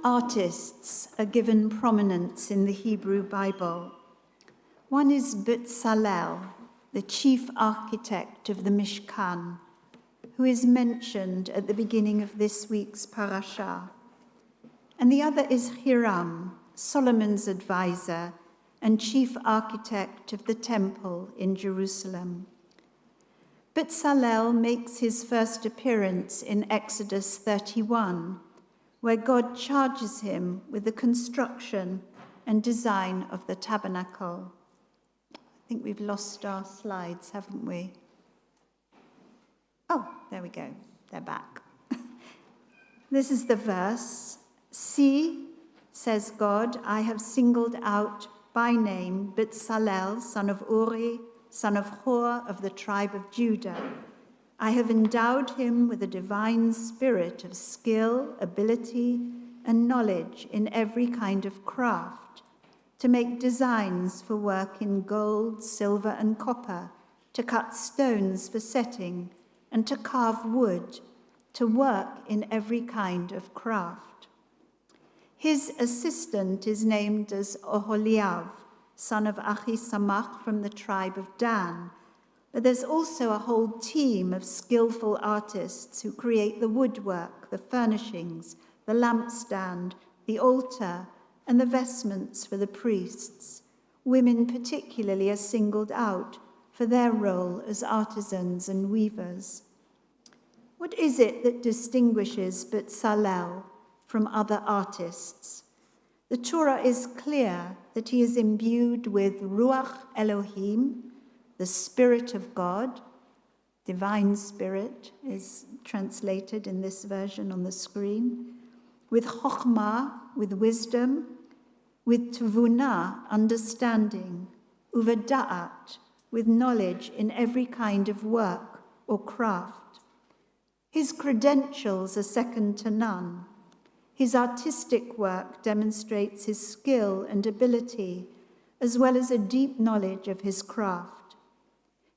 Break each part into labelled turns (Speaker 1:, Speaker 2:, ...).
Speaker 1: artists are given prominence in the Hebrew Bible. One is Bezalel, the chief architect of the Mishkan, who is mentioned at the beginning of this week's parasha. And the other is Hiram, Solomon's advisor and chief architect of the temple in Jerusalem. Bezalel makes his first appearance in Exodus 31, where God charges him with the construction and design of the tabernacle. I think we've lost our slides, haven't we? Oh, there we go. They're back. This is the verse. See, says God, I have singled out by name Bezalel, son of Uri, son of Hur of the tribe of Judah. I have endowed him with a divine spirit of skill, ability, and knowledge in every kind of craft, to make designs for work in gold, silver, and copper, to cut stones for setting, and to carve wood, to work in every kind of craft. His assistant is named as Oholiav, son of Ahisamach from the tribe of Dan. But there's also a whole team of skillful artists who create the woodwork, the furnishings, the lampstand, the altar, and the vestments for the priests. Women particularly are singled out for their role as artisans and weavers. What is it that distinguishes Bezalel from other artists? The Torah is clear that he is imbued with Ruach Elohim, the Spirit of God. Divine Spirit is translated in this version on the screen. With Chokhmah, with wisdom. With Tevunah, understanding. Uveda'at, with knowledge in every kind of work or craft. His credentials are second to none. His artistic work demonstrates his skill and ability, as well as a deep knowledge of his craft.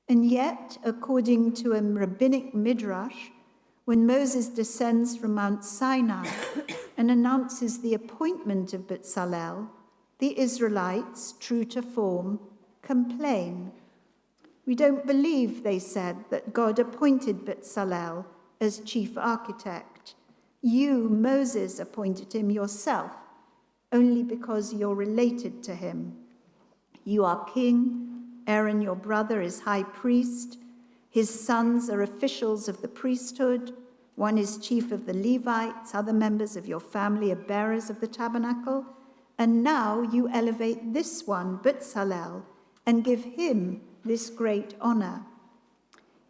Speaker 1: And yet, according to a rabbinic midrash, when Moses descends from Mount Sinai and announces the appointment of Bezalel, the Israelites, true to form, complain. We don't believe, they said, that God appointed Bezalel as chief architect. You, Moses, appointed him yourself, only because you're related to him. You are king, Aaron, your brother, is high priest, his sons are officials of the priesthood, one is chief of the Levites, other members of your family are bearers of the tabernacle, and now you elevate this one, Bezalel, and give him this great honor.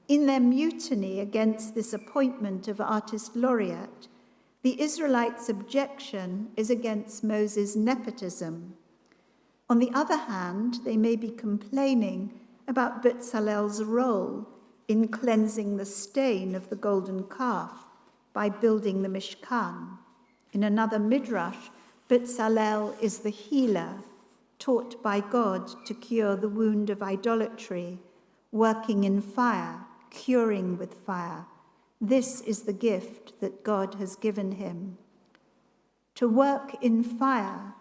Speaker 1: In their mutiny against this appointment of artist laureate, the Israelites' objection is against Moses' nepotism. On the other hand, they may be complaining about Bezalel's role in cleansing the stain of the golden calf by building the Mishkan. In another midrash, Bezalel is the healer, taught by God to cure the wound of idolatry, working in fire, curing with fire. This is the gift that God has given him. To work in fire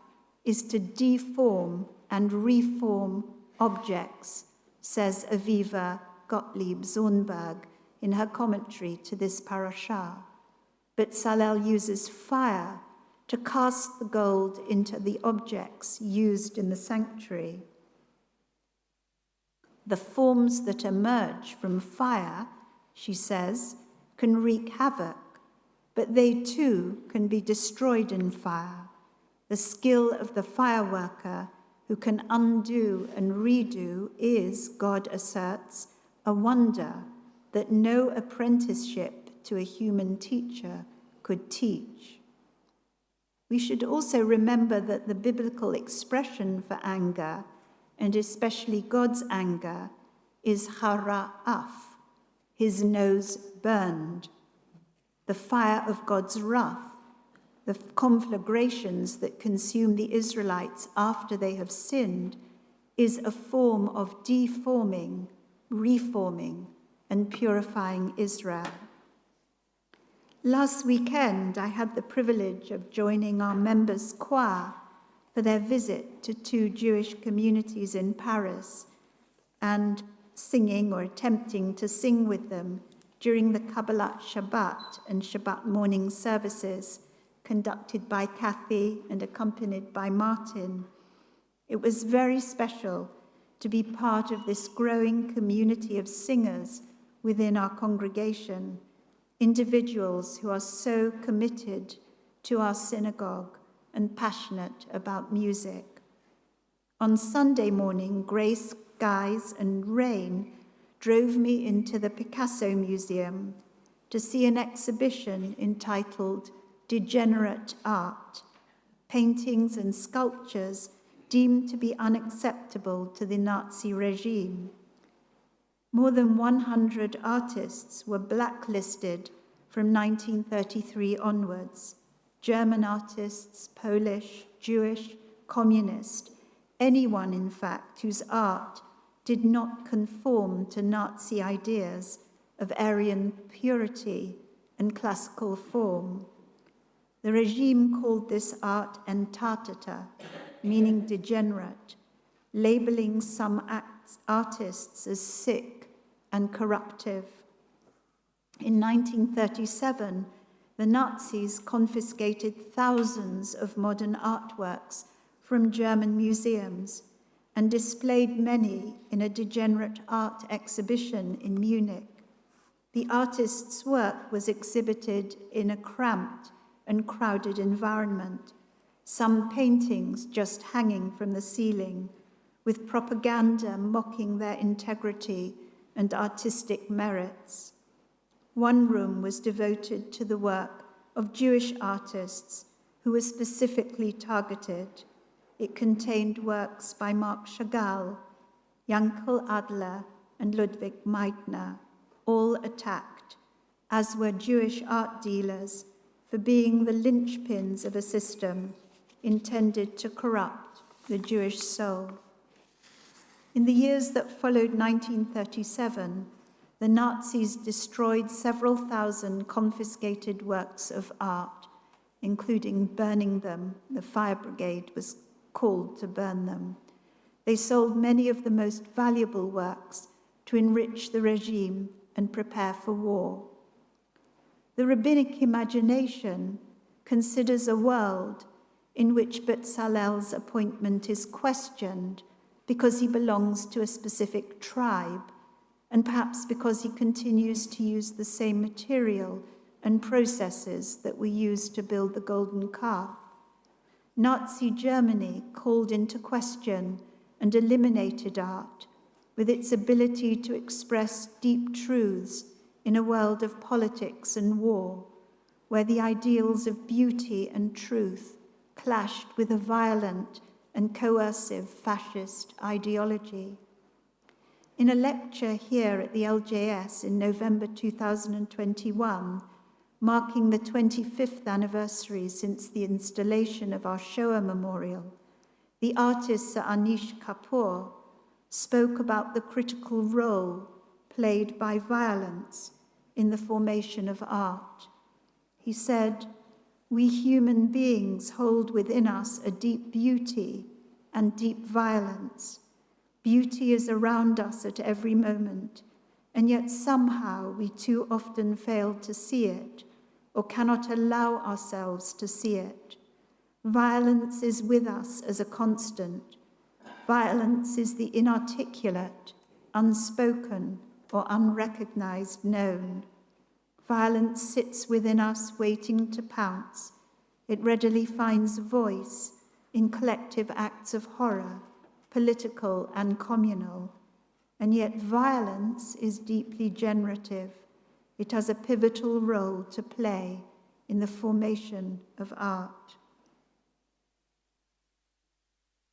Speaker 1: is to deform and reform objects, says Aviva Gottlieb Zornberg in her commentary to this parashah. Bezalel uses fire to cast the gold into the objects used in the sanctuary. The forms that emerge from fire, she says, can wreak havoc, but they too can be destroyed in fire. The skill of the fireworker who can undo and redo is, God asserts, a wonder that no apprenticeship to a human teacher could teach. We should also remember that the biblical expression for anger, and especially God's anger, is hara'af, his nose burned. The fire of God's wrath, the conflagrations that consume the Israelites after they have sinned, is a form of deforming, reforming, and purifying Israel. Last weekend, I had the privilege of joining our members' choir for their visit to 2 Jewish communities in Paris and singing or attempting to sing with them during the Kabbalat Shabbat and Shabbat morning services conducted by Kathy and accompanied by Martin. It was very special to be part of this growing community of singers within our congregation, individuals who are so committed to our synagogue and passionate about music. On Sunday morning, grey skies and rain drove me into the Picasso Museum to see an exhibition entitled Degenerate Art, paintings and sculptures deemed to be unacceptable to the Nazi regime. More than 100 artists were blacklisted from 1933 onwards. German artists, Polish, Jewish, communist, anyone, in fact, whose art did not conform to Nazi ideas of Aryan purity and classical form. The regime called this art entartata, meaning degenerate, labeling some artists as sick and corruptive. In 1937, the Nazis confiscated thousands of modern artworks from German museums and displayed many in a degenerate art exhibition in Munich. The artist's work was exhibited in a cramped and crowded environment, some paintings just hanging from the ceiling, with propaganda mocking their integrity and artistic merits. One room was devoted to the work of Jewish artists who were specifically targeted. It contained works by Marc Chagall, Yankel Adler, and Ludwig Meitner, all attacked, as were Jewish art dealers, for being the linchpins of a system intended to corrupt the Jewish soul. In the years that followed 1937, the Nazis destroyed several thousand confiscated works of art, including burning them. The fire brigade was called to burn them. They sold many of the most valuable works to enrich the regime and prepare for war. The rabbinic imagination considers a world in which Bezalel's appointment is questioned because he belongs to a specific tribe, and perhaps because he continues to use the same material and processes that we used to build the golden calf. Nazi Germany called into question and eliminated art, with its ability to express deep truths in a world of politics and war, where the ideals of beauty and truth clashed with a violent and coercive fascist ideology. In a lecture here at the LJS in November 2021, marking the 25th anniversary since the installation of our Shoah Memorial, the artist Anish Kapoor spoke about the critical role played by violence in the formation of art. He said, "We human beings hold within us a deep beauty and deep violence. Beauty is around us at every moment, and yet somehow we too often fail to see it or cannot allow ourselves to see it. Violence is with us as a constant. Violence is the inarticulate, unspoken, or unrecognized known. Violence sits within us waiting to pounce. It readily finds voice in collective acts of horror, political and communal. And yet violence is deeply generative. It has a pivotal role to play in the formation of art."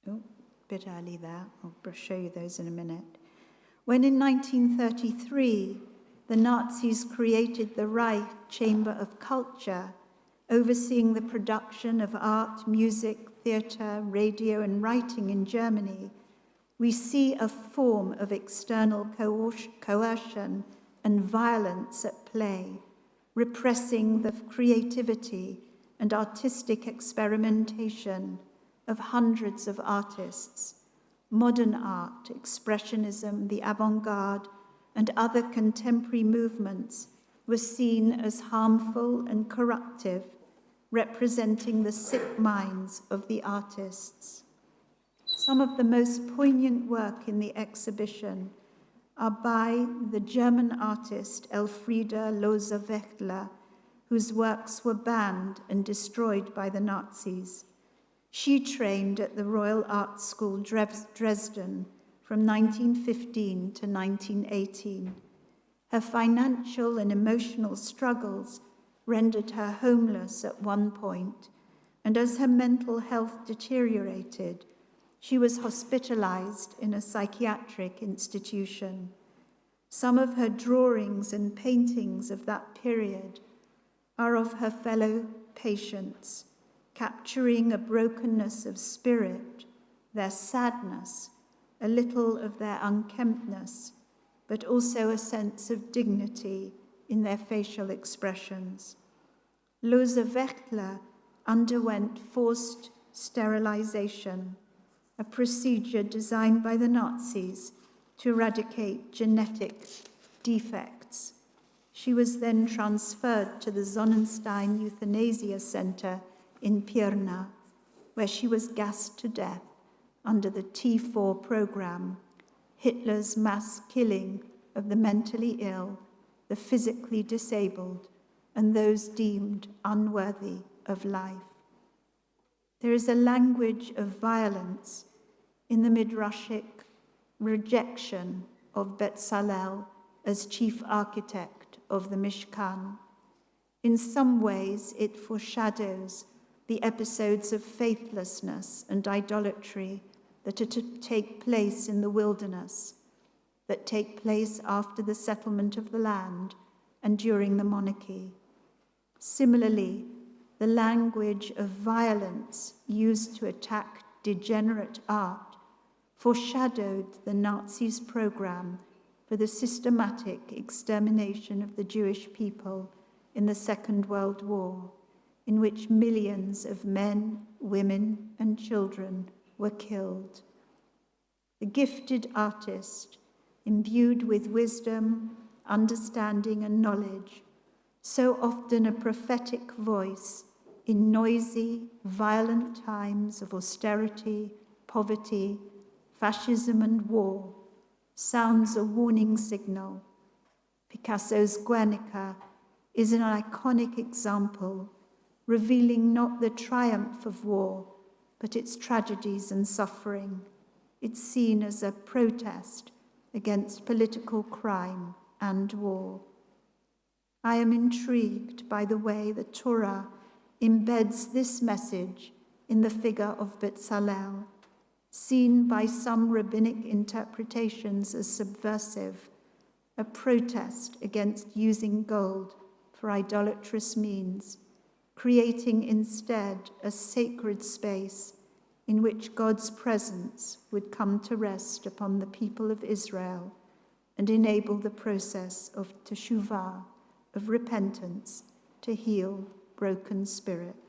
Speaker 1: Oh, a bit early there. I'll show you those in a minute. When in 1933, the Nazis created the Wright Chamber of Culture, overseeing the production of art, music, theatre, radio, and writing in Germany, we see a form of external coercion and violence at play, repressing the creativity and artistic experimentation of hundreds of artists. Modern art, expressionism, the avant-garde, and other contemporary movements were seen as harmful and corruptive, representing the sick minds of the artists. Some of the most poignant work in the exhibition are by the German artist Elfriede Lohse-Wechtler, whose works were banned and destroyed by the Nazis. She trained at the Royal Art School Dresden from 1915 to 1918. Her financial and emotional struggles rendered her homeless at one point, and as her mental health deteriorated, she was hospitalized in a psychiatric institution. Some of her drawings and paintings of that period are of her fellow patients, capturing a brokenness of spirit, their sadness, a little of their unkemptness, but also a sense of dignity in their facial expressions. Lohse-Wechtler underwent forced sterilization, a procedure designed by the Nazis to eradicate genetic defects. She was then transferred to the Sonnenstein Euthanasia Center in Pirna, where she was gassed to death under the T4 program, Hitler's mass killing of the mentally ill, the physically disabled, and those deemed unworthy of life. There is a language of violence in the Midrashic rejection of Bezalel as chief architect of the Mishkan. In some ways, it foreshadows the episodes of faithlessness and idolatry that are to take place in the wilderness, that take place after the settlement of the land and during the monarchy. Similarly, the language of violence used to attack degenerate art foreshadowed the Nazis' program for the systematic extermination of the Jewish people in the Second World War, in which millions of men, women, and children were killed. The gifted artist, imbued with wisdom, understanding, and knowledge, so often a prophetic voice in noisy, violent times of austerity, poverty, fascism, and war, sounds a warning signal. Picasso's Guernica is an iconic example, revealing not the triumph of war, but its tragedies and suffering. It's seen as a protest against political crime and war. I am intrigued by the way the Torah embeds this message in the figure of Bezalel, seen by some rabbinic interpretations as subversive, a protest against using gold for idolatrous means, creating instead a sacred space in which God's presence would come to rest upon the people of Israel and enable the process of teshuvah, of repentance, to heal broken spirits.